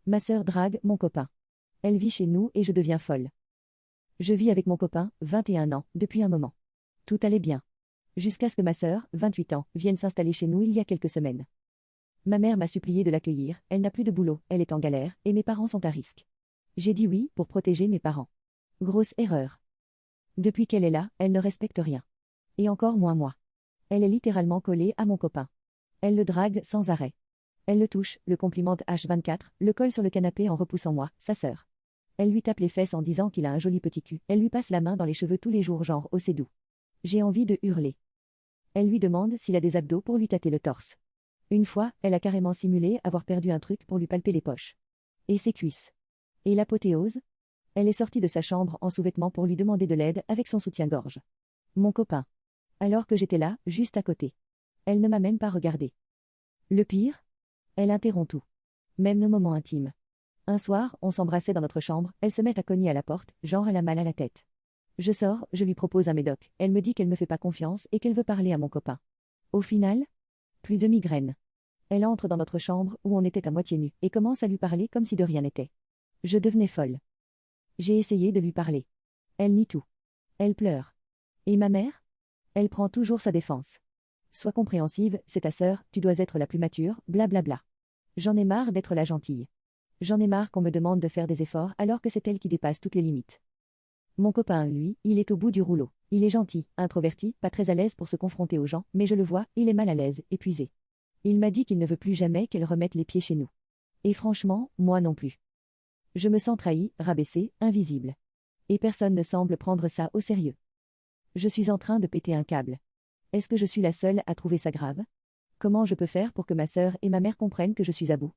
Ma sœur drague mon copain. Elle vit chez nous et je deviens folle. Je vis avec mon copain, 21 ans, depuis un moment. Tout allait bien. Jusqu'à ce que ma sœur, 28 ans, vienne s'installer chez nous il y a quelques semaines. Ma mère m'a supplié de l'accueillir, elle n'a plus de boulot, elle est en galère, et mes parents sont à risque. J'ai dit oui, pour protéger mes parents. Grosse erreur. Depuis qu'elle est là, elle ne respecte rien. Et encore moins moi. Elle est littéralement collée à mon copain. Elle le drague sans arrêt. Elle le touche, le complimente H24, le colle sur le canapé en repoussant moi, sa sœur. Elle lui tape les fesses en disant qu'il a un joli petit cul, elle lui passe la main dans les cheveux tous les jours genre oh c'est doux. J'ai envie de hurler. Elle lui demande s'il a des abdos pour lui tâter le torse. Une fois, elle a carrément simulé avoir perdu un truc pour lui palper les poches. Et ses cuisses. Et l'apothéose? Elle est sortie de sa chambre en sous-vêtements pour lui demander de l'aide avec son soutien-gorge. Mon copain. Alors que j'étais là, juste à côté. Elle ne m'a même pas regardé. Le pire? Elle interrompt tout. Même nos moments intimes. Un soir, on s'embrassait dans notre chambre, elle se met à cogner à la porte, genre elle a mal à la tête. Je sors, je lui propose un médoc, elle me dit qu'elle me fait pas confiance et qu'elle veut parler à mon copain. Au final, plus de migraine. Elle entre dans notre chambre où on était à moitié nus et commence à lui parler comme si de rien n'était. Je devenais folle. J'ai essayé de lui parler. Elle nie tout. Elle pleure. Et ma mère? Elle prend toujours sa défense. Sois compréhensive, c'est ta sœur, tu dois être la plus mature, blablabla. J'en ai marre d'être la gentille. J'en ai marre qu'on me demande de faire des efforts alors que c'est elle qui dépasse toutes les limites. Mon copain, lui, il est au bout du rouleau. Il est gentil, introverti, pas très à l'aise pour se confronter aux gens, mais je le vois, il est mal à l'aise, épuisé. Il m'a dit qu'il ne veut plus jamais qu'elle remette les pieds chez nous. Et franchement, moi non plus. Je me sens trahi, rabaissé, invisible. Et personne ne semble prendre ça au sérieux. Je suis en train de péter un câble. Est-ce que je suis la seule à trouver ça grave? Comment je peux faire pour que ma sœur et ma mère comprennent que je suis à bout?